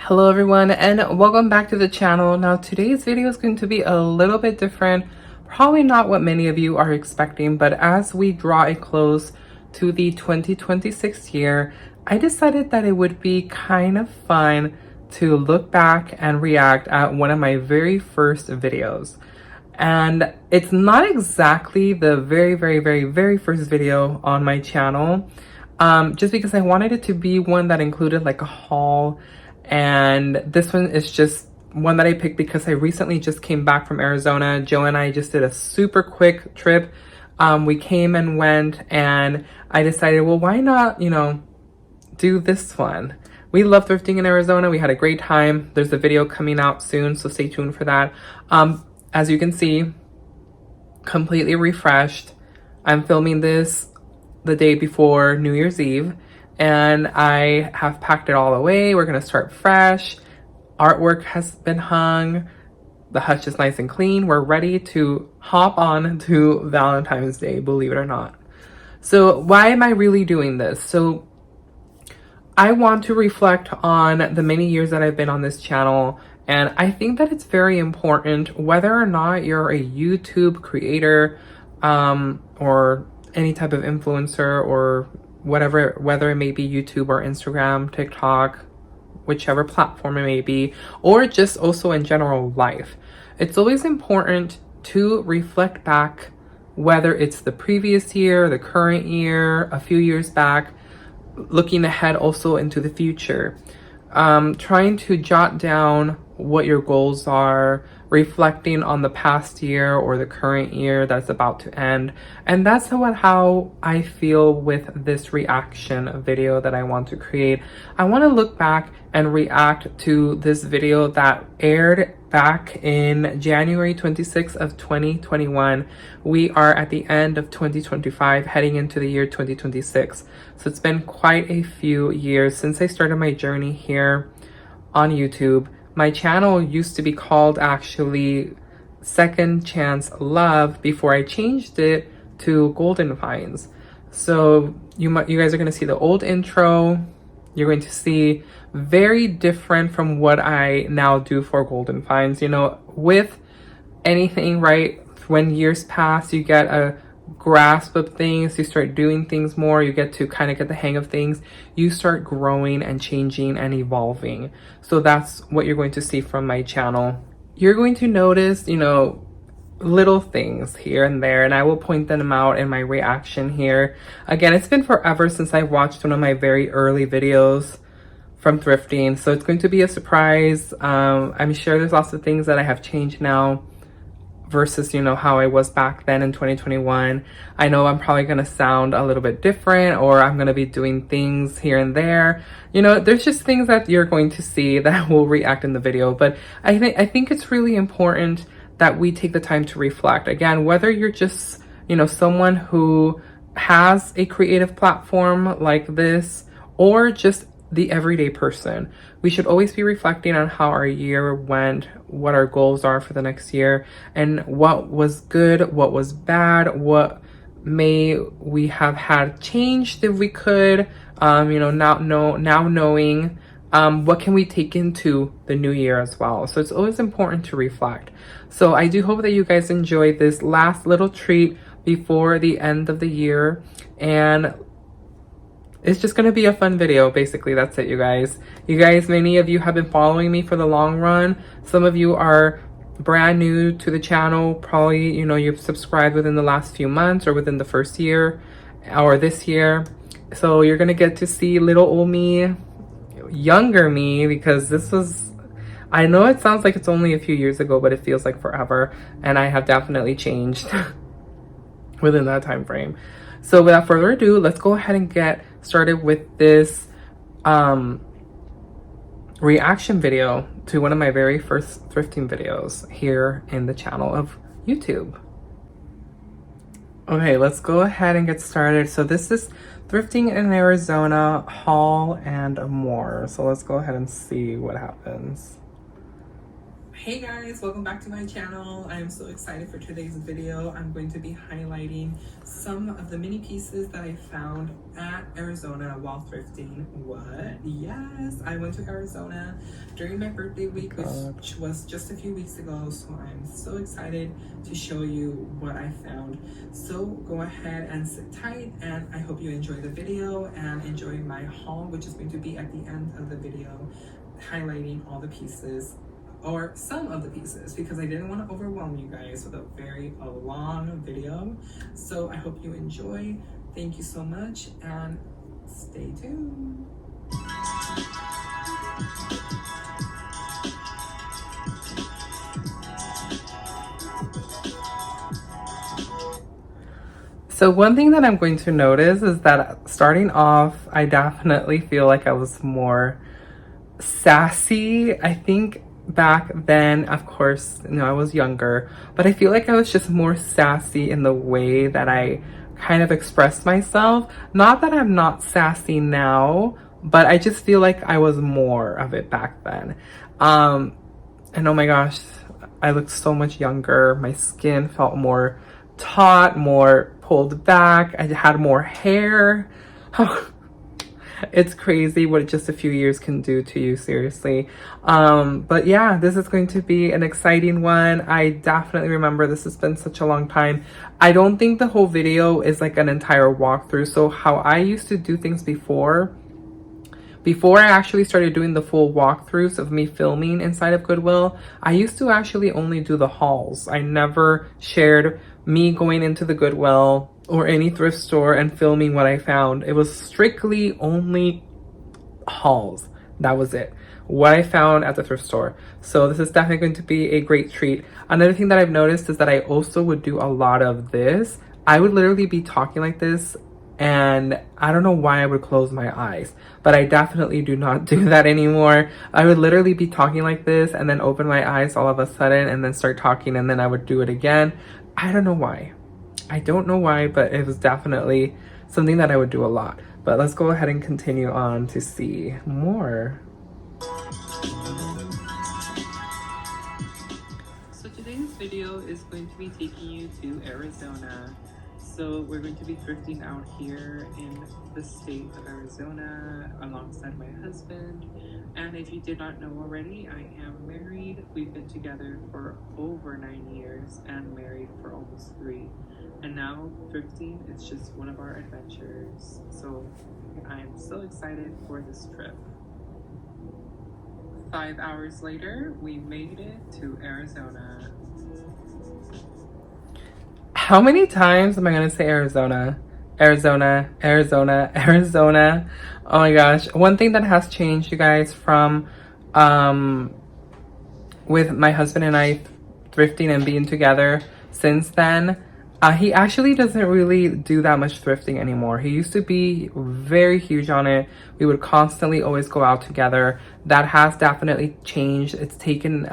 Hello everyone, and welcome back to the channel. Now today's video is going to be a little bit different, probably not what many of you are expecting, but as we draw a close to the 2026 year, I decided that it would be kind of fun to look back and react at one of my very first videos. And it's not exactly the very first video on my channel, just because I wanted it to be one that included like a haul. And this one is just one that I picked because I recently just came back from Arizona. Joe and I just did a super quick trip. We came and went, and I decided, well, why not, do this one? We love thrifting in Arizona. We had a great time. There's a video coming out soon, so stay tuned for that. As you can see, completely refreshed. I'm filming this the day before New Year's Eve, and I have packed it all away. We're gonna start fresh. Artwork has been hung. The hutch is nice and clean. We're ready to hop on to Valentine's Day, believe it or not. So why am I really doing this? So I want to reflect on the many years that I've been on this channel, and I think that it's very important, whether or not you're a YouTube creator or any type of influencer or whatever, whether it may be YouTube or Instagram, TikTok, whichever platform it may be, or just also in general life. It's always important to reflect back, whether it's the previous year, the current year, a few years back, looking ahead also into the future. Trying to jot down what your goals are, reflecting on the past year or the current year that's about to end. And that's how I feel with this reaction video that I want to create. I want to look back and react to this video that aired back in January 26th of 2021. We are at the end of 2025, heading into the year 2026. So it's been quite a few years since I started my journey here on YouTube. My channel used to be called actually Second Chance Love before I changed it to Golden Finds. So you guys are going to see the old intro. You're going to see very different from what I now do for Golden Finds. With anything, right, when years pass, you get a grasp of things, you start doing things more, you get to kind of get the hang of things, you start growing and changing and evolving. So that's what you're going to see from my channel. You're going to notice, little things here and there, and I will point them out in my reaction here. Again, it's been forever since I watched one of my very early videos from thrifting, so it's going to be a surprise. I'm sure there's lots of things that I have changed now versus how I was back then in 2021. I know I'm probably gonna sound a little bit different, or I'm gonna be doing things here and there. There's just things that you're going to see that will react in the video. But I think it's really important that we take the time to reflect. Again, whether you're just someone who has a creative platform like this, or just the everyday person, we should always be reflecting on how our year went, what our goals are for the next year, and what was good, what was bad, what may we have had changed if we could, now knowing what can we take into the new year as well. So it's always important to reflect. So I do hope that you guys enjoyed this last little treat before the end of the year, and it's just going to be a fun video. Basically, that's it, you guys. Many of you have been following me for the long run. Some of you are brand new to the channel. Probably, you've subscribed within the last few months or within the first year or this year. So you're going to get to see little old me, younger me, because this was, I know it sounds like it's only a few years ago, but it feels like forever. And I have definitely changed within that time frame. So without further ado, let's go ahead and get started with this reaction video to one of my very first thrifting videos here in the channel of YouTube. Okay, let's go ahead and get started. So this is Thrifting in Arizona, haul and more. So let's go ahead and see what happens. Hey guys, welcome back to my channel. I'm so excited for today's video. I'm going to be highlighting some of the mini pieces that I found at Arizona while thrifting. What? Yes, I went to Arizona during my birthday week, which was just a few weeks ago, so I'm so excited to show you what I found. So go ahead and sit tight, and I hope you enjoy the video and enjoy my haul, which is going to be at the end of the video, highlighting all the pieces, or some of the pieces, because I didn't want to overwhelm you guys with a very long video. So I hope you enjoy. Thank you so much and stay tuned. So one thing that I'm going to notice is that starting off, I definitely feel like I was more sassy. I think back then, of course, you know, I was younger, but I feel like I was just more sassy in the way that I kind of expressed myself. Not that I'm not sassy now, but I just feel like I was more of it back then. And oh my gosh, I looked so much younger. My skin felt more taut, more pulled back. I had more hair. It's crazy what just a few years can do to you, seriously. But yeah, this is going to be an exciting one. I definitely remember this has been such a long time. I don't think the whole video is like an entire walkthrough. So how I used to do things before I actually started doing the full walkthroughs of me filming inside of Goodwill, I used to actually only do the hauls. I never shared me going into the Goodwill or any thrift store and filming what I found. It was strictly only hauls. That was it. What I found at the thrift store. So this is definitely going to be a great treat. Another thing that I've noticed is that I also would do a lot of this. I would literally be talking like this, and I don't know why I would close my eyes, but I definitely do not do that anymore. I would literally be talking like this and then open my eyes all of a sudden and then start talking, and then I would do it again. I don't know why. I don't know why, but it was definitely something that I would do a lot. But let's go ahead and continue on to see more. So today's video is going to be taking you to Arizona. So we're going to be thrifting out here in the state of Arizona alongside my husband. And if you did not know already, I am married. We've been together for over 9 years and married for almost 3. And now thrifting is just one of our adventures. So I am so excited for this trip. 5 hours later, we made it to Arizona. How many times am I gonna say Arizona? Arizona, Arizona, Arizona. Oh my gosh. One thing that has changed, you guys, from with my husband and I thrifting and being together since then, he actually doesn't really do that much thrifting anymore. He used to be very huge on it. We would constantly always go out together. That has definitely changed. It's taken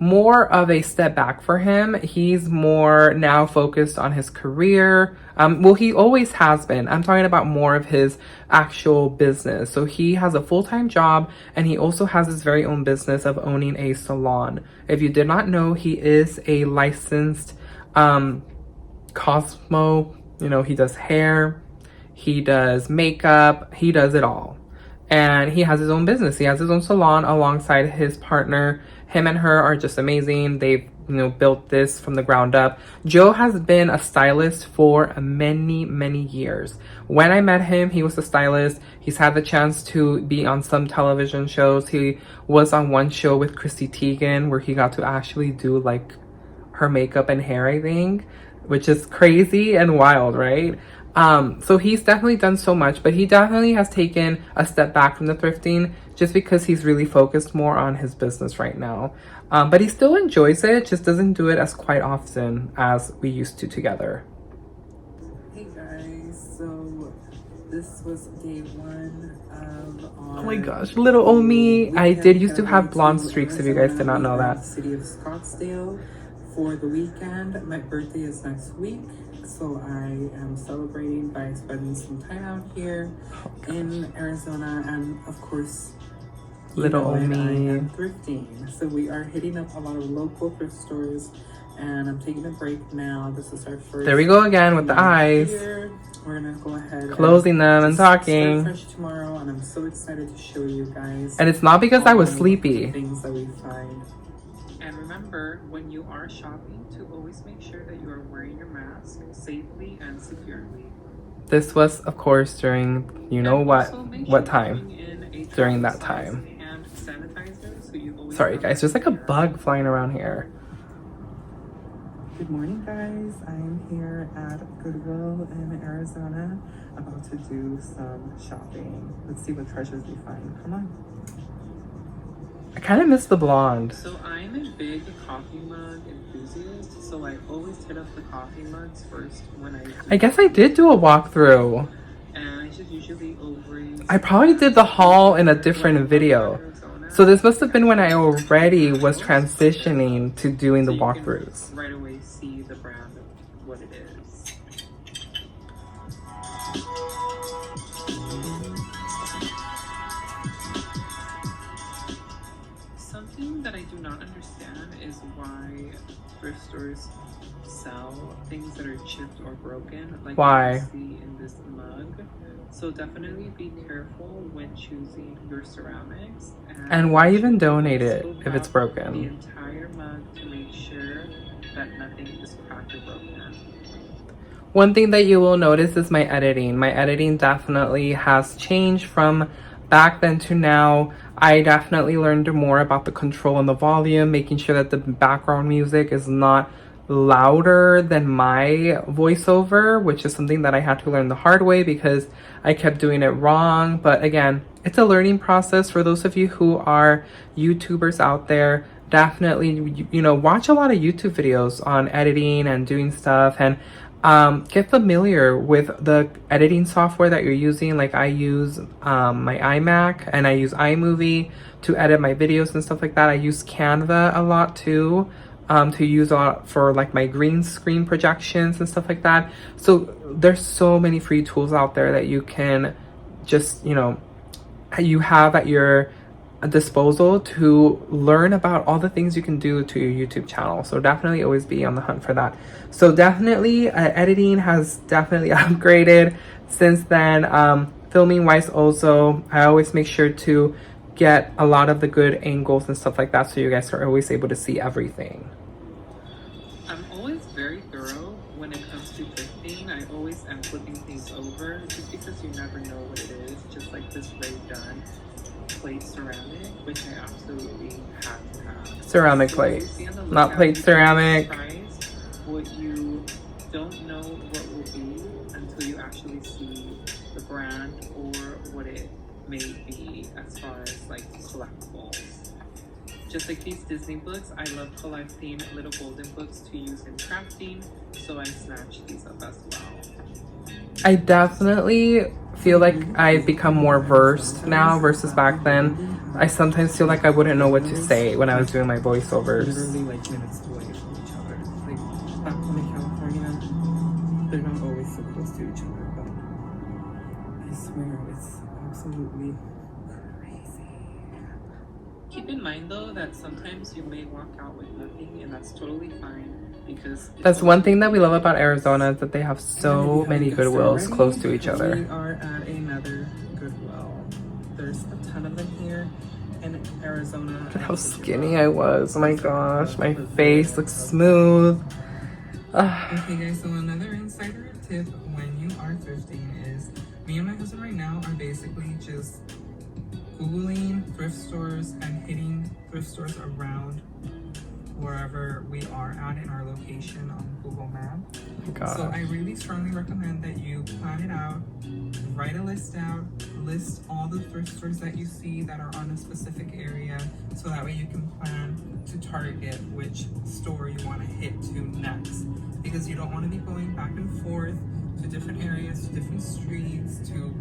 more of a step back for him. He's more now focused on his career. Well, he always has been. I'm talking about more of his actual business. So he has a full-time job, and he also has his very own business of owning a salon. If you did not know, he is a licensed Cosmo. You know, he does hair, he does makeup, he does it all. And he has his own business. He has his own salon alongside his partner. Him and her are just amazing. They've, you know, built this from the ground up. Joe has been a stylist for many years. When I met him, he was a stylist. He's had the chance to be on some television shows. He was on one show with Chrissy Teigen where he got to actually do like her makeup and hair, I think, which is crazy and wild, right? So he's definitely done so much, but he definitely has taken a step back from the thrifting just because he's really focused more on his business right now. But he still enjoys it, just doesn't do it as quite often as we used to together. Hey guys, so this was day 1 of our... Oh my gosh, little old me. I did used to have blonde streaks, if you guys did not know that. City of Scottsdale for the weekend. My birthday is next week, so I am celebrating by spending some time out here in Arizona, and of course Little old me. I am thrifting. So we are hitting up a lot of local thrift stores, and I'm taking a break now. This is our first. There we go again with the eyes. Here. We're gonna go ahead closing them and talking. Start fresh tomorrow, and I'm so excited to show you guys. And it's not because I was sleepy. Things that we find. And remember, when you are shopping, to always make sure that you are wearing your mask safely and securely. This was, of course, during you know what time? During that time. Sorry, guys. There's like a bug flying around here. Good morning, guys. I'm here at Goodwill in Arizona, about to do some shopping. Let's see what treasures we find. Come on. I kind of miss the blonde. So I'm a big coffee mug enthusiast, so I always hit up the coffee mugs first when I guess I did do a walkthrough. And I just usually always... I probably did the haul in a different video. So this must have been when I already was transitioning to doing the walkthroughs. Right away see the brand of what it is. Something that I do not understand is why thrift stores sell things that are chipped or broken, like why? You see in this mug. So definitely be careful when choosing your ceramics. And why even donate it if it's broken? The entire mug to make sure that nothing is cracked or broken. One thing that you will notice is my editing. My editing definitely has changed from back then to now. I definitely learned more about the control and the volume, making sure that the background music is not louder than my voiceover, which is something that I had to learn the hard way because I kept doing it wrong. But again, it's a learning process. For those of you who are YouTubers out there, definitely, you know, watch a lot of YouTube videos on editing and doing stuff, and get familiar with the editing software that you're using. Like I use my iMac and I use iMovie to edit my videos and stuff like that. I use Canva a lot too. To use a lot for like my green screen projections and stuff like that. So there's so many free tools out there that you can just, you know, you have at your disposal to learn about all the things you can do to your YouTube channel. So definitely always be on the hunt for that. So definitely editing has definitely upgraded since then. Filming wise also, I always make sure to get a lot of the good angles and stuff like that so you guys are always able to see everything. I'm always very thorough when it comes to thrifting. I always am flipping things over just because you never know what it is. Just like this Ray Dunn plate ceramic, which I absolutely have to have. Ceramic plate, not plate ceramic. Price, what you don't know what will be until you actually see the brand or what it may be as far as like collectibles. Just like these Disney books, I love collecting little golden books to use in crafting, so I snatched these up as well. I definitely feel like I've become more versed now versus back then. I sometimes feel like I wouldn't know what to say when I was doing my voiceovers. Literally like minutes away from each other. Like back home in California, they're not always so close to each other, but I swear it's absolutely crazy. Keep in mind though that sometimes you may walk out with nothing, and that's totally fine because that's one thing that we love about Arizona, is that they have so many Goodwills close to each other. We are at another Goodwill. There's a ton of them here in Arizona. Look at how skinny I was. Oh my gosh, my face looks smooth. Okay guys, so another insider tip when you are thrifting is, me and my husband right now are basically just Googling thrift stores and hitting thrift stores around wherever we are at in our location on Google Maps. So I really strongly recommend that you plan it out, write a list out, list all the thrift stores that you see that are on a specific area, so that way you can plan to target which store you want to hit to next. Because you don't want to be going back and forth to different areas, to different streets, to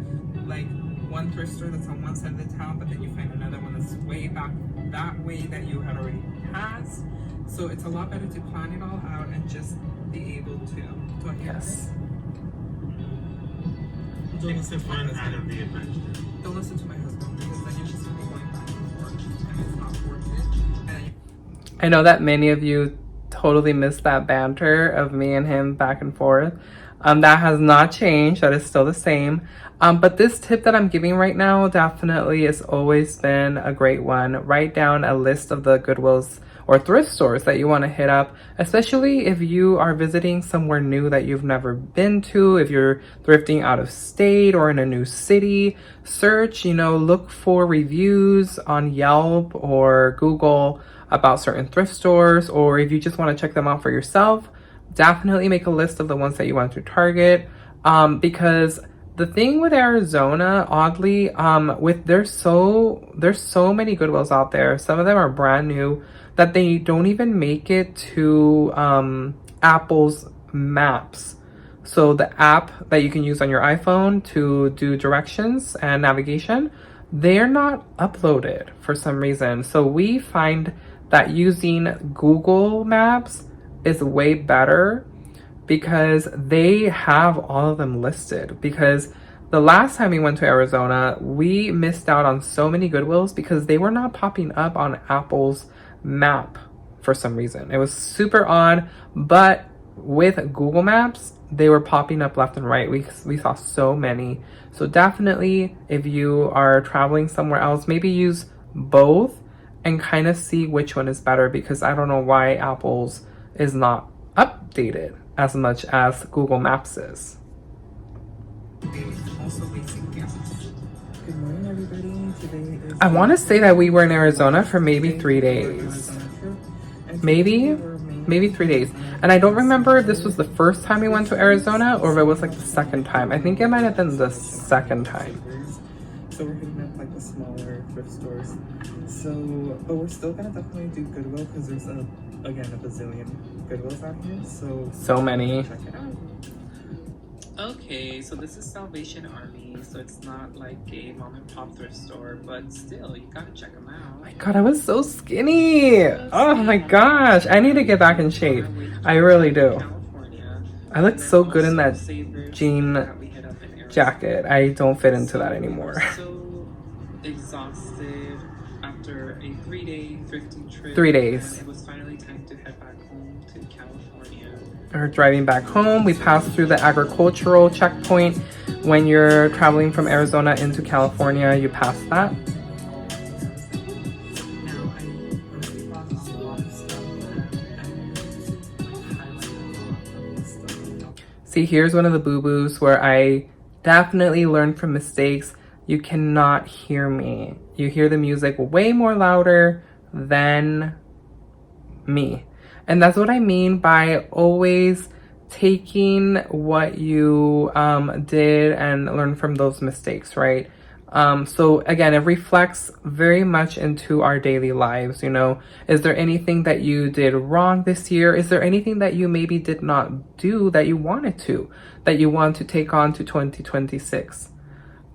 like one thrift store that's on one side of the town, but then you find another one that's way back that way that you had already passed. So it's a lot better to plan it all out and just be able to. Yes. Don't listen to my husband. Don't listen to my husband, because then you're just going to be going back and forth. I know that many of you totally missed that banter of me and him back and forth. That has not changed. That is still the same. But this tip that I'm giving right now definitely has always been a great one. Write down a list of the Goodwills or thrift stores that you want to hit up, especially if you are visiting somewhere new that you've never been to. If you're thrifting out of state or in a new city, search, look for reviews on Yelp or Google about certain thrift stores, or if you just want to check them out for yourself, definitely make a list of the ones that you want to target. Because the thing with Arizona, oddly, there's so many Goodwills out there. Some of them are brand new that they don't even make it to Apple's Maps. So the app that you can use on your iPhone to do directions and navigation, they're not uploaded for some reason. So we find that using Google Maps is way better because they have all of them listed. Because the last time we went to Arizona, we missed out on so many Goodwills because they were not popping up on Apple's map for some reason. It was super odd, but with Google Maps, they were popping up left and right. We saw so many. So definitely, if you are traveling somewhere else, maybe use both and kind of see which one is better, because I don't know why Apple's is not updated as much as Google Maps is. Good morning, everybody. Today is I want to say that we were in Arizona for maybe 3 days. Maybe 3 days. And I don't remember if this was the first time we went to Arizona or if it was like the second time. I think it might have been the second time. So we're hitting up like the smaller thrift stores. But we're still gonna definitely do Goodwill because there's a bazillion Goodwills out here. So many. Check it out. Okay, so this is Salvation Army, so it's not like a mom and pop thrift store, but still, you gotta check them out. My God, I was so skinny. Oh my gosh, I need to get back in shape. I really do. I look so good in that jean jacket. I don't fit into that anymore. So exhausted after a 3-day thrifting trip. 3 days. It was finally time to head back home to California. We're driving back home. We passed through the agricultural checkpoint. When you're traveling from Arizona into California, you pass that. See, here's one of the boo-boos where I definitely learned from mistakes. You cannot hear me. You hear the music way more louder than me. And that's what I mean by always taking what you did and learn from those mistakes, right? So again, it reflects very much into our daily lives. Is there anything that you did wrong this year? Is there anything that you maybe did not do that you wanted to, that you want to take on to 2026?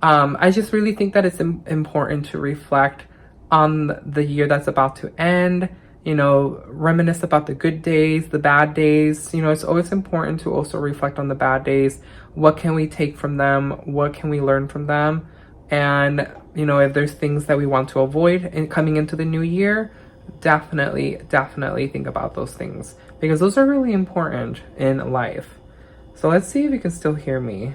I just really think that it's important to reflect on the year that's about to end, reminisce about the good days, the bad days. It's always important to also reflect on the bad days. What can we take from them? What can we learn from them? And, if there's things that we want to avoid in coming into the new year, definitely think about those things, because those are really important in life. So let's see if you can still hear me.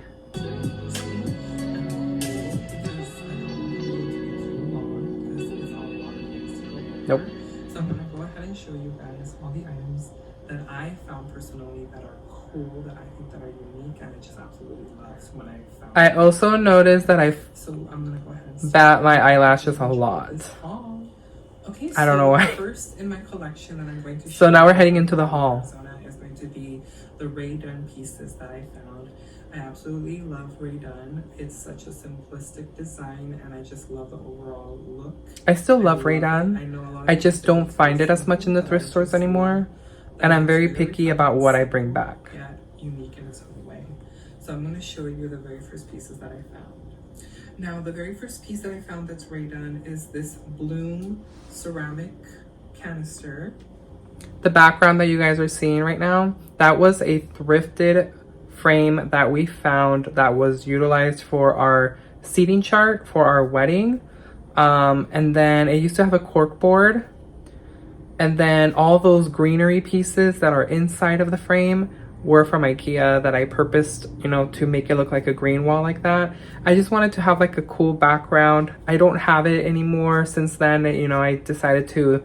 Nope. So I'm gonna go ahead and show you guys all the items that I found personally that are cool, that I think that are unique, and I just absolutely loved when I found I also noticed that So I'm gonna go ahead and bat my eyelashes a lot. Okay, I don't know why. First in my collection that I'm going to show So now we're heading into the haul. Arizona is going to be the Ray Dunn pieces that I found. I absolutely love Ray Dunn. It's such a simplistic design, and I just love the overall look. I still love Ray Dunn. I just don't find it as much in the thrift stores anymore, and I'm very picky about what I bring back. Yeah, unique in its own way. So I'm going to show you the very first pieces that I found. Now, the very first piece that I found that's Ray Dunn is this Bloom ceramic canister. The background that you guys are seeing right now, that was a thrifted frame that we found that was utilized for our seating chart for our wedding. And then it used to have a cork board, And then all those greenery pieces that are inside of the frame were from IKEA that I purposed, you know, to make it look like a green wall like that. I just wanted to have like a cool background. I don't have it anymore since then, you know, I decided to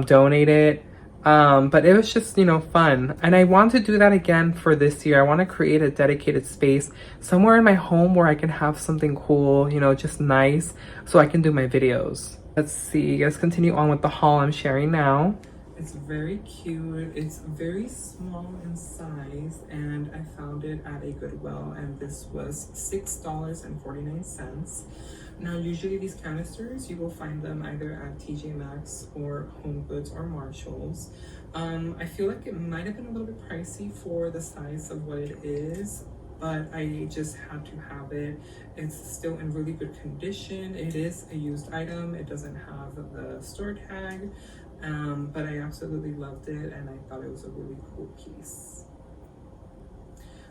donate it. But it was just, you know, fun. And I want to do that again for this year. I want to create a dedicated space somewhere in my home where I can have something cool, you know, just nice, so I can do my videos. Let's see, let's continue on with the haul I'm sharing now. It's very cute. It's very small in size, and I found it at a Goodwill, and this was $6.49. Now, usually these canisters, you will find them either at TJ Maxx or Home Goods or Marshalls. I feel like it might have been a little bit pricey for the size of what it is, but I just had to have it. It's still in really good condition. It is a used item. It doesn't have the store tag, but I absolutely loved it, and I thought it was a really cool piece.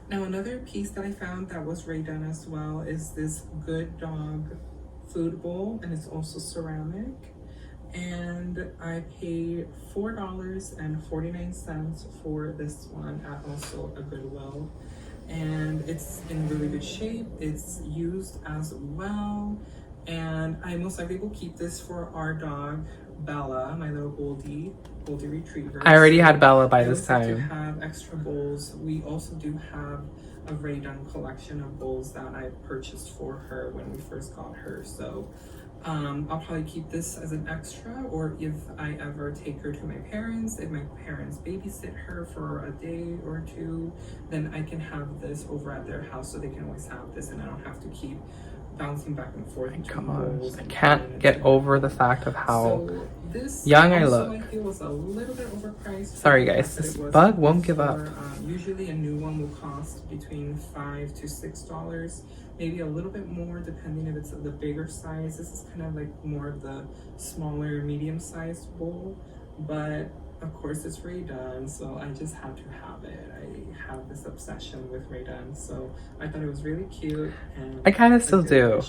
Now, another piece that I found that was done as well is this Good Dog food bowl, and it's also ceramic. And I paid $4.49 for this one at also a Goodwill. And it's in really good shape. It's used as well. And I most likely will keep this for our dog, Bella, my little Goldie Retriever. I already had Bella by this time. To have extra bowls. We also do have a Raydon collection of bowls that I purchased for her when we first got her. So I'll probably keep this as an extra, or if I ever take her to my parents, if my parents babysit her for a day or two, then I can have this over at their house so they can always have this, and I don't have to keep bouncing back and forth. Come on, I can't get over the fact of how young I look. I feel was a little bit overpriced. Sorry guys, this bug won't give up. Usually a new one will cost between $5 to $6, maybe a little bit more depending if it's the bigger size. This is kind of like more of the smaller, medium-sized bowl, but of course it's Raydon, so I just had to have it. I have this obsession with Raydon, so I thought it was really cute. And I kind of still do.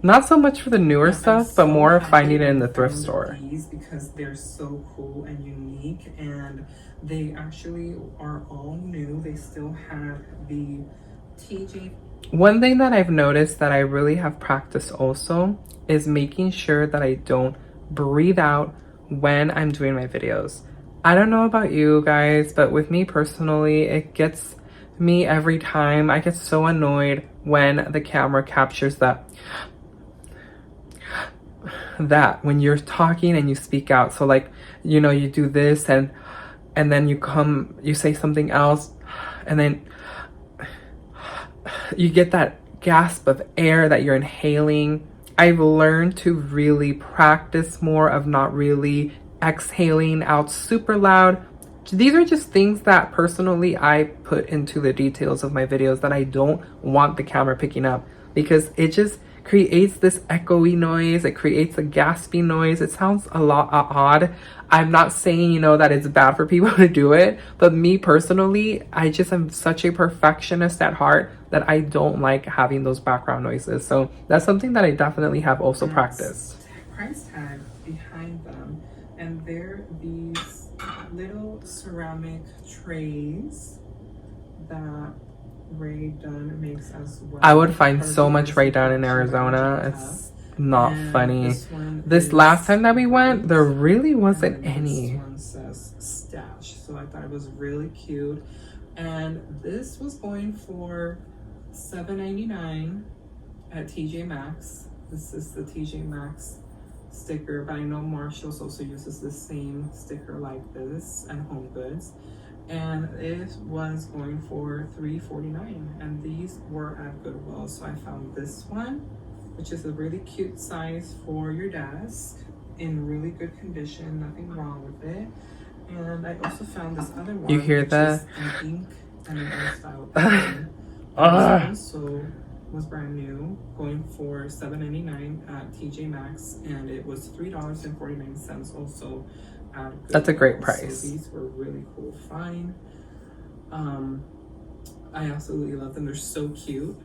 Not so much for the newer stuff, but more finding it in the thrift store. Because they're so cool and unique, and they actually are all new. They still have the TJ. One thing that I've noticed that I really have practiced also is making sure that I don't breathe out when I'm doing my videos. I don't know about you guys, but with me personally, it gets me every time. I get so annoyed when the camera captures that when you're talking and you speak out. So like, you know, you do this and then you say something else, and then you get that gasp of air that you're inhaling. I've learned to really practice more of not really exhaling out super loud. These are just things that personally I put into the details of my videos that I don't want the camera picking up, because it just creates this echoey noise. It creates a gaspy noise. It sounds a lot odd. I'm not saying, you know, that it's bad for people to do it, but me personally, I just am such a perfectionist at heart that I don't like having those background noises. So that's something that I definitely have also practiced. Price tag behind them, and they're these little ceramic trays that Raydon makes as well. I would find so much Raydon in Arizona. It's not funny. This last time that we went, there really wasn't any. This one says stash, so I thought it was really cute. And this was going for $7.99 at TJ Maxx. This is the TJ Maxx sticker, but I know Marshalls also uses the same sticker like this, and Home Goods. And it was going for $3.49, and these were at Goodwill. So I found this one, which is a really cute size for your desk, in really good condition, nothing wrong with it. And I also found this other one. You hear that? An ink and an ink style pen. This also was brand new, going for $7.99 at TJ Maxx, and it was $3.49 also. That's a great price. So these were really cool find. I absolutely love them. They're so cute,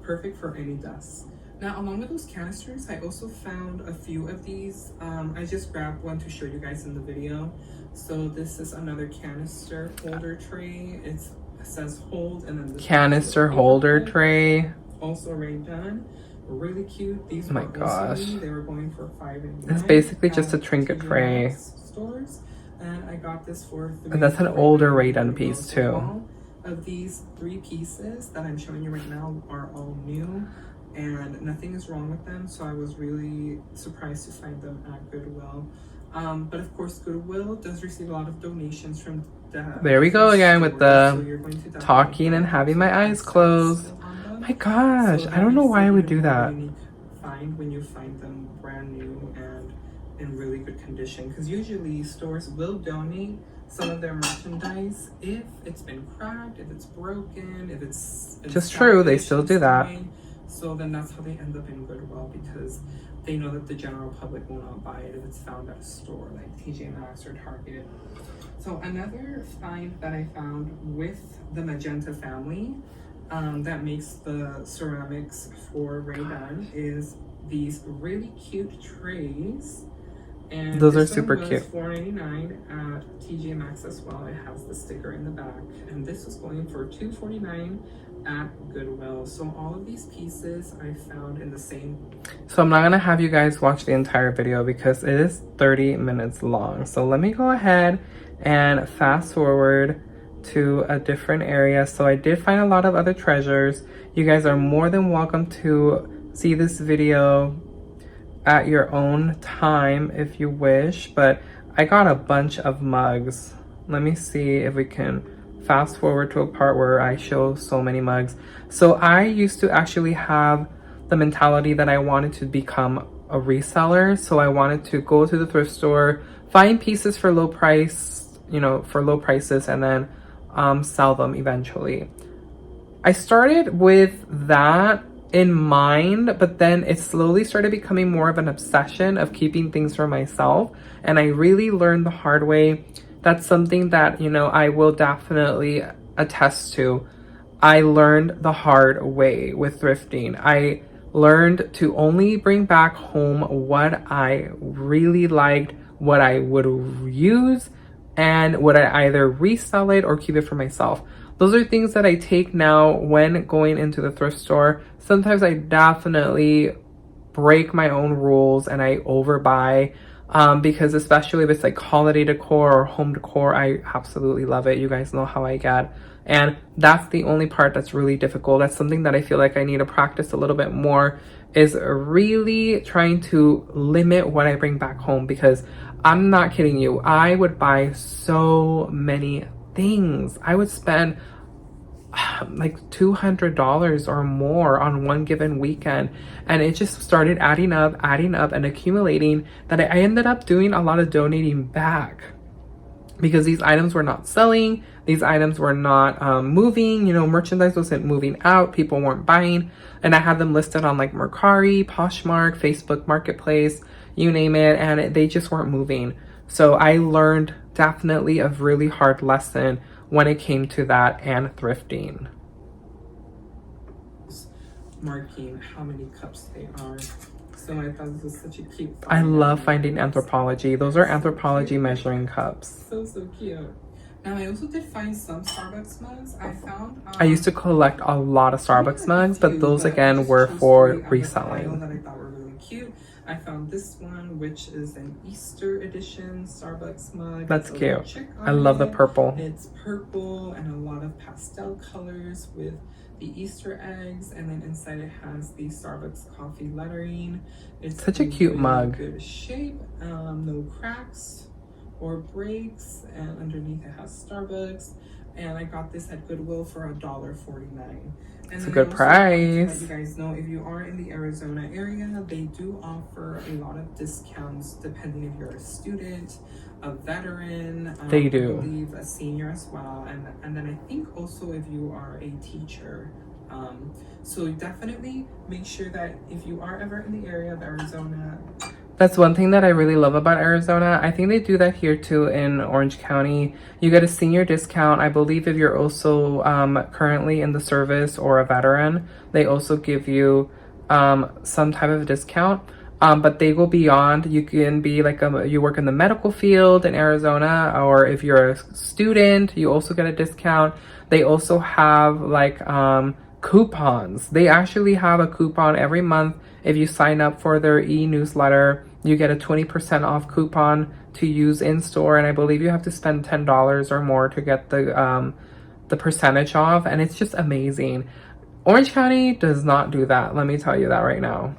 perfect for any desk. Now, along with those canisters, I also found a few of these. I just grabbed one to show you guys in the video. So this is another canister holder tray. It says hold, and then this canister holder tray. Also already done. Really cute. These oh my were gosh. also new. They were going for $5.99. It's basically just a trinket tray. Stores, and I got this for $3. And that's an older Ray-Dun piece too. All of these 3 pieces that I'm showing you right now are all new, and nothing is wrong with them. So I was really surprised to find them at Goodwill. But of course, Goodwill does receive a lot of donations from there we go again with the talking and having my eyes closed. My gosh, so I don't know why I would do that. Find when you find them brand new and in really good condition, because usually stores will donate some of their merchandise if it's been cracked, if it's broken, if it's been just true, they still do that. So then that's how they end up in Goodwill, because they know that the general public will not buy it if it's found at a store like TJ Maxx or Target. So another find that I found with the Magenta family that makes the ceramics for Ray-Ban is these really cute trays. And those are super cute. $4.99 at TJ Maxx as well. It has the sticker in the back, and this is going for $2.49 at Goodwill. So all of these pieces I found in the same. So I'm not gonna have you guys watch the entire video because it is 30 minutes long. So let me go ahead and fast forward to a different area. So I did find a lot of other treasures. You guys are more than welcome to see this video at your own time if you wish, but I got a bunch of mugs. Let me see if we can fast forward to a part where I show so many mugs. So I used to actually have the mentality that I wanted to become a reseller. So I wanted to go to the thrift store, find pieces for low price, you know, for low prices, and then sell them eventually. I started with that in mind, but then it slowly started becoming more of an obsession of keeping things for myself. And I really learned the hard way. That's something that, you know, I will definitely attest to. I learned the hard way with thrifting. I learned to only bring back home what I really liked, what I would use, and would I either resell it or keep it for myself. Those are things that I take now when going into the thrift store. Sometimes I definitely break my own rules and I overbuy because especially if it's like holiday decor or home decor, I absolutely love it. You guys know how I get. And that's the only part that's really difficult. That's something that I feel like I need to practice a little bit more, is really trying to limit what I bring back home, because I'm not kidding you. I would buy so many things. I would spend like $200 or more on one given weekend, and it just started adding up and accumulating that I ended up doing a lot of donating back, because these items were not selling, these items were not moving, you know, merchandise wasn't moving out, people weren't buying, and I had them listed on like Mercari, Poshmark, Facebook Marketplace, you name it, and they just weren't moving. So I learned definitely a really hard lesson when it came to that and thrifting. Marking how many cups they are. So I thought this was such a cute find. I love finding Anthropologie. Those are Anthropologie measuring cups. So cute. Now I also did find some Starbucks mugs. I found I used to collect a lot of Starbucks mugs, but those again were for reselling. That I thought were really cute. I found this one, which is an Easter edition Starbucks mug. That's cute. I love the purple. It's purple and a lot of pastel colors with the Easter eggs, and then inside it has the Starbucks coffee lettering. It's such a cute mug. Good shape, no cracks or breaks, and underneath it has Starbucks. And I got this at Goodwill for $1.49. It's a good price. Let you guys know, if you are in the Arizona area, they do offer a lot of discounts depending if you're a student, a veteran, they do. I believe a senior as well, and then I think also if you are a teacher. So definitely make sure that if you are ever in the area of Arizona. That's one thing that I really love about Arizona. I think they do that here too in Orange County. You get a senior discount. I believe if you're also currently in the service or a veteran, they also give you some type of discount. But they go beyond. You can be like you work in the medical field in Arizona, or if you're a student, you also get a discount. They also have like coupons. They actually have a coupon every month. If you sign up for their e-newsletter, you get a 20% off coupon to use in store, and I believe you have to spend $10 or more to get the percentage off, and it's just amazing. Orange County does not do that. Let me tell you that right now.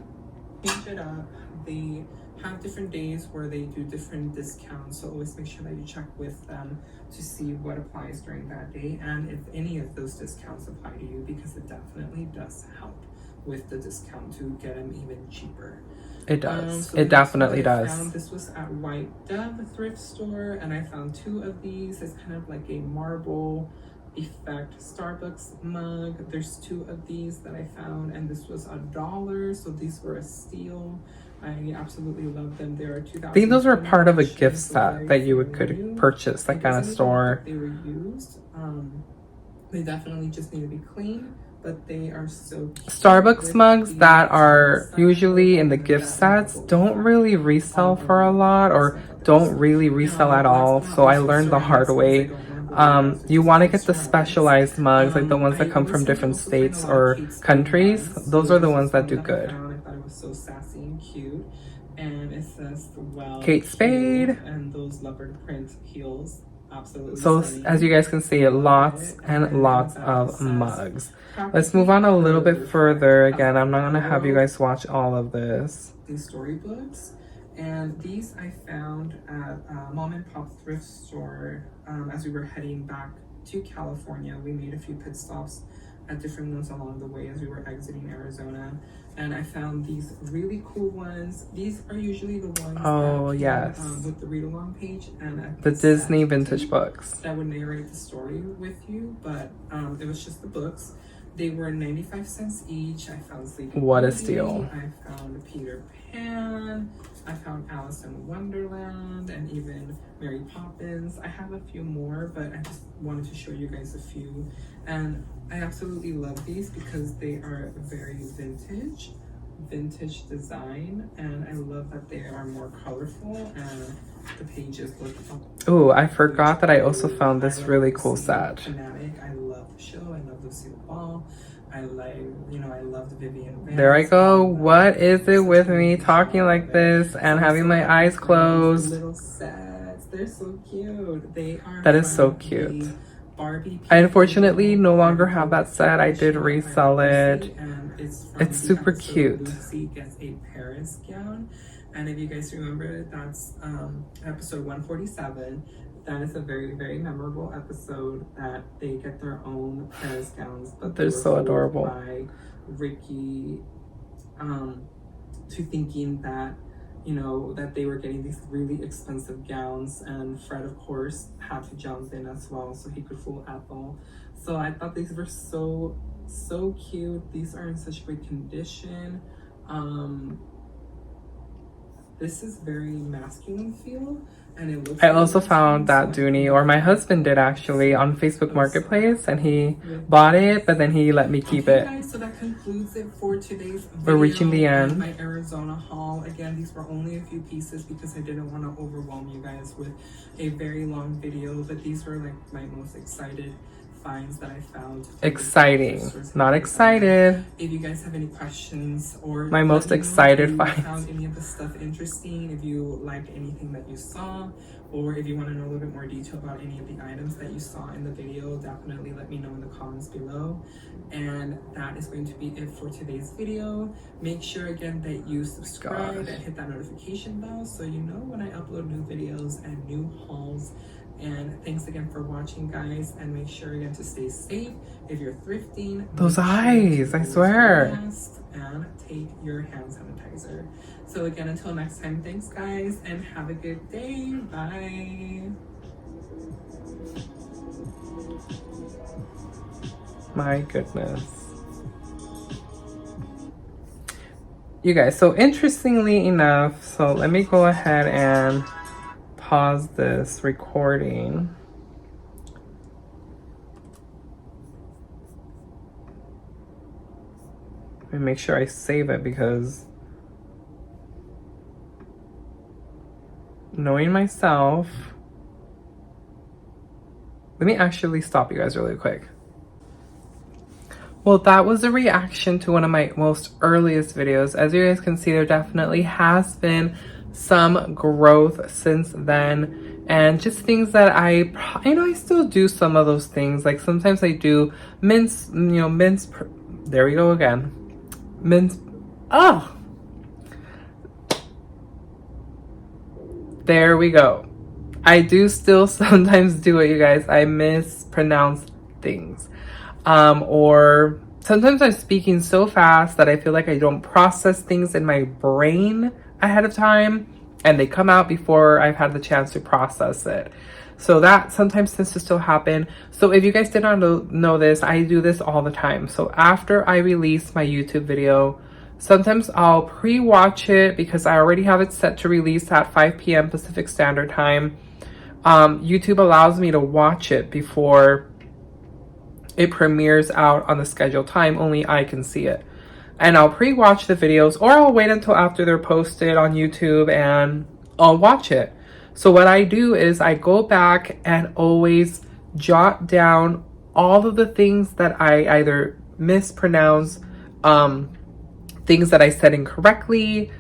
Change it up. They have different days where they do different discounts, so always make sure that you check with them to see what applies during that day and if any of those discounts apply to you, because it definitely does help with the discount to get them even cheaper. It does. So it definitely does. This was at White Dove thrift store, and I found 2 of these. It's kind of like a marble effect Starbucks mug. There's 2 of these that I found, and this was $1, so these were a steal. I absolutely love them. There are 2,000. I think those were part of a gift set that you could purchase, that kind of store. They were used. They definitely just need to be clean, but they are so cute. Starbucks mugs that are usually in the gift sets don't really resell for a lot, or don't really resell at all. So I learned the hard way. You want to get the specialized mugs, like the ones that come from different states or countries. Those are the ones that do good. I thought it was so sassy and cute, and it says well Kate Spade, and those leopard print heels. Absolutely. So as you guys can see, lots and lots of mugs. Let's move on a little bit further. Again, I'm not gonna have you guys watch all of this. These storybooks. And these I found at Mom and Pop thrift store as we were heading back to California. We made a few pit stops at different ones along the way as we were exiting Arizona. And I found these really cool ones. These are usually the ones with the read-along page and the Disney vintage books that would narrate the story with you, but it was just the books. They were 95 cents each. I found Sleeping What a Beauty. steal. I found Peter Pan. I found Alice in Wonderland and even Mary Poppins. I have a few more, but I just wanted to show you guys a few. And I absolutely love these because they are very vintage design, and I love that they are more colorful and the pages look Oh, I forgot that I also found this really cool set. I love the show. I love Lucille Ball. I love the Vivian Vance. There I go. What is it with me talking like this and having my eyes closed? Little sets. They're so cute. They are. That is so cute. Barbie. I unfortunately no longer have that set. I did resell it. It's super cute. Lucy gets a Paris gown, and if you guys remember, that's episode 147. That is a very, very memorable episode that they get their own Paris gowns, but they're so adorable. By Ricky, to thinking that that they were getting these really expensive gowns, and Fred, of course, had to jump in as well so he could fool Ethel. So I thought these were so cute. These are in such great condition. This is very masculine feel, and it looks. I also found that Dooney, or my husband did actually, on Facebook Marketplace, and he bought it, but then he let me keep it. Guys, so that concludes it for today's video. We're reaching the end. My Arizona haul. Again, these were only a few pieces because I didn't want to overwhelm you guys with a very long video, but these were like my most excited finds that I found. Exciting, not excited. If you guys have any questions, or my most excited finds, finds. Found any of the stuff interesting, if you liked anything that you saw, or if you want to know a little bit more detail about any of the items that you saw in the video, definitely let me know in the comments below. And that is going to be it for today's video. Make sure again that you subscribe and hit that notification bell so you know when I upload new videos and new hauls. And thanks again for watching, guys, and make sure again to stay safe if you're thrifting. Those eyes, I swear. And take your hand sanitizer. So again, until next time, thanks guys, and have a good day. Bye. My goodness. You guys, so interestingly enough, so let me go ahead and pause this recording. me make sure I save it, because knowing myself, let me actually stop you guys really quick. Well, that was a reaction to one of my most earliest videos. As you guys can see, there definitely has been some growth since then, and just things that I still do some of those things. Like sometimes I do there we go again. There we go. I do still sometimes do it, you guys. I mispronounce things. Or sometimes I'm speaking so fast that I feel like I don't process things in my brain ahead of time, and they come out before I've had the chance to process it. So that sometimes tends to still happen. So if you guys did not know this, I do this all the time. So after I release my YouTube video, sometimes I'll pre-watch it because I already have it set to release at 5 p.m. Pacific Standard Time. YouTube allows me to watch it before it premieres out on the scheduled time. Only I can see it. And I'll pre-watch the videos, or I'll wait until after they're posted on YouTube and I'll watch it. So what I do is I go back and always jot down all of the things that I either mispronounce, things that I said incorrectly,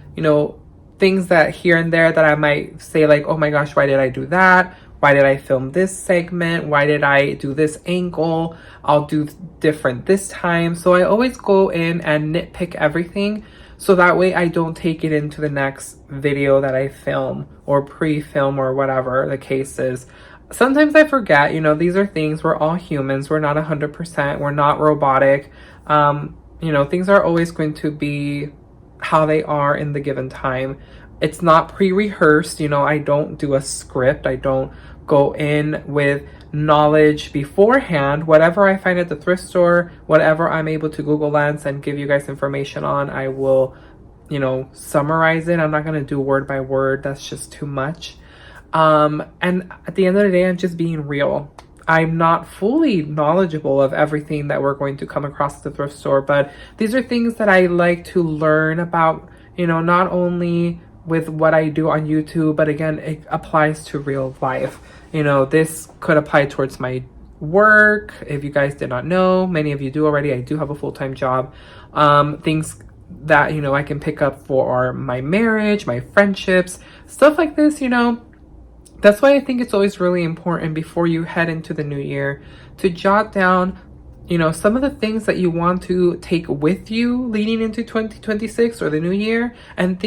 things that here and there that I might say like, oh my gosh, why did I do that? Why did I film this segment? Why did I do this angle? I'll do different this time. So I always go in and nitpick everything, so that way I don't take it into the next video that I film or pre-film or whatever the case is. Sometimes I forget, these are things, we're all humans. We're not 100%. We're not robotic. Things are always going to be how they are in the given time. It's not pre-rehearsed. I don't do a script. I don't go in with knowledge beforehand. Whatever I find at the thrift store, whatever I'm able to Google Lens and give you guys information on, I will, summarize it. I'm not going to do word by word. That's just too much. And at the end of the day, I'm just being real. I'm not fully knowledgeable of everything that we're going to come across at the thrift store, but these are things that I like to learn about, not only with what I do on YouTube, but again, it applies to real life. This could apply towards my work. If you guys did not know, many of you do already, I do have a full-time job. Things that, I can pick up for my marriage, my friendships, stuff like this, That's why I think it's always really important before you head into the new year to jot down, some of the things that you want to take with you leading into 2026 or the new year, and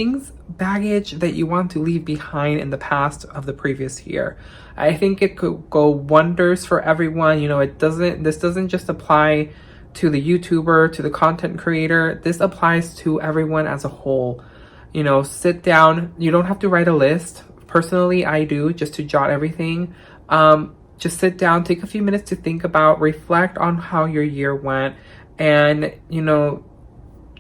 baggage that you want to leave behind in the past of the previous year. I think it could go wonders for everyone. This doesn't just apply to the YouTuber, to the content creator. This applies to everyone as a whole. Sit down. You don't have to write a list. Personally, I do, just to jot everything. Just sit down, take a few minutes to think about, reflect on how your year went, and,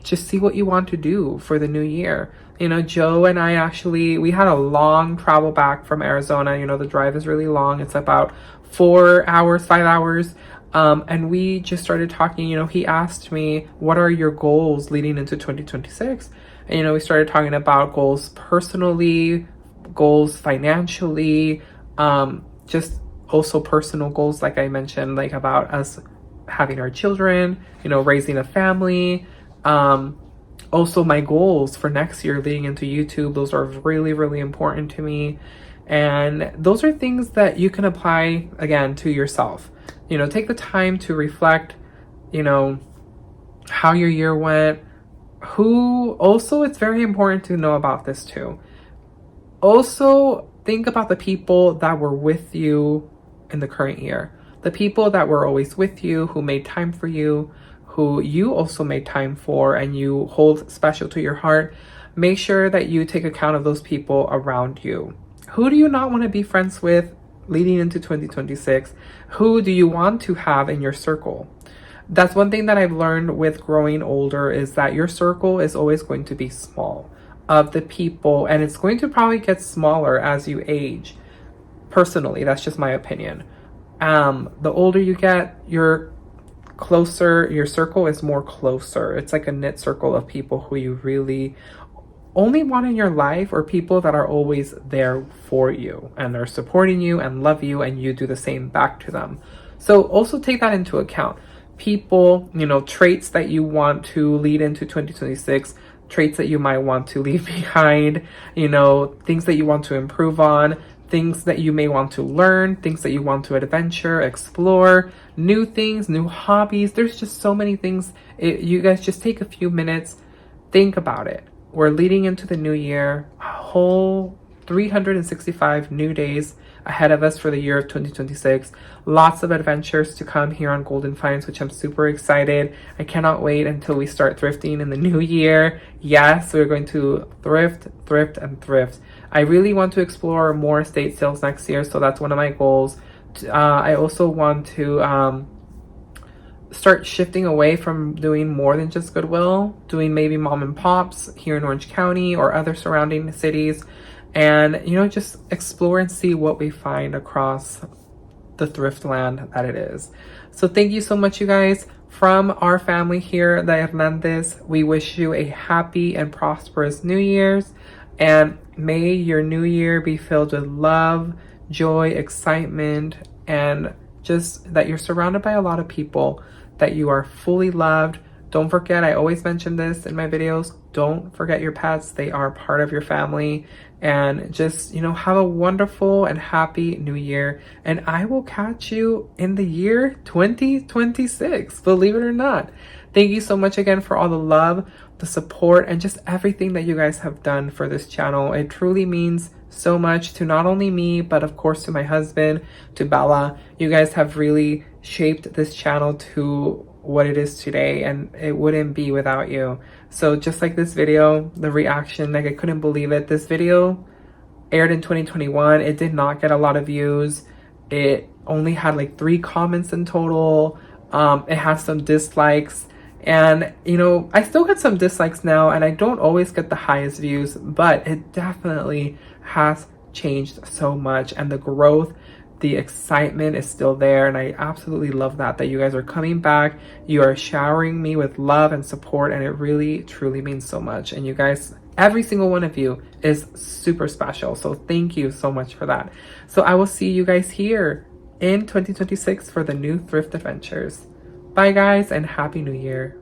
just see what you want to do for the new year. Joe and I we had a long travel back from Arizona. The drive is really long. It's about 4 hours, 5 hours. And we just started talking. He asked me, what are your goals leading into 2026? And, we started talking about goals personally, goals financially, just also personal goals, like I mentioned, like about us having our children, raising a family. Also my goals for next year leading into YouTube, those are really, really important to me. And those are things that you can apply, again, to yourself. Take the time to reflect, how your year went. Also, it's very important to know about this too. Also, think about the people that were with you in the current year. The people that were always with you, who made time for you, who you also made time for, and you hold special to your heart. Make sure that you take account of those people around you. Who do you not want to be friends with leading into 2026? Who do you want to have in your circle? That's one thing that I've learned with growing older, is that your circle is always going to be small of the people, and it's going to probably get smaller as you age. Personally, that's just my opinion. The older you get, your closer, your circle is more closer. It's like a knit circle of people who you really only want in your life, or people that are always there for you and are supporting you and love you, and you do the same back to them. So also take that into account. People, you know, traits that you want to lead into 2026, traits that you might want to leave behind, you know, things that you want to improve on, things that you may want to learn, things that you want to adventure, explore, new things, new hobbies. There's just so many things. You guys just take a few minutes, think about it. We're leading into the new year, a whole 365 new days ahead of us for the year of 2026. Lots of adventures to come here on Golden Finds, which I'm super excited. I cannot wait until we start thrifting in the new year. Yes, we're going to thrift, and thrift. I really want to explore more estate sales next year, so that's one of my goals. I also want to start shifting away from doing more than just Goodwill, doing maybe mom and pops here in Orange County or other surrounding cities, and, you know, just explore and see what we find across the thrift land that it is. So thank you so much, you guys. From our family here, the Hernandez, we wish you a happy and prosperous New Year's, and may your new year be filled with love, joy, excitement, and just that you're surrounded by a lot of people, that you are fully loved. Don't forget, I always mention this in my videos, don't forget your pets. They are part of your family. And just, you know, have a wonderful and happy new year. And I will catch you in the year 2026, believe it or not. Thank you so much again for all the love, the support, and just everything that you guys have done for this channel. It truly means so much to not only me, but of course to my husband, to Bella. You guys have really shaped this channel to what it is today, and it wouldn't be without you. So just like this video, the reaction, like I couldn't believe it. This video aired in 2021. It did not get a lot of views. It only had like 3 comments in total. It has some dislikes, and you know, I still get some dislikes now, and I don't always get the highest views, but it definitely has changed so much, and the growth, the excitement is still there, and I absolutely love that you guys are coming back. You are showering me with love and support, and it really truly means so much. And you guys, every single one of you is super special, so thank you so much for that. So I will see you guys here in 2026 for the new thrift adventures. Bye guys, and happy new year.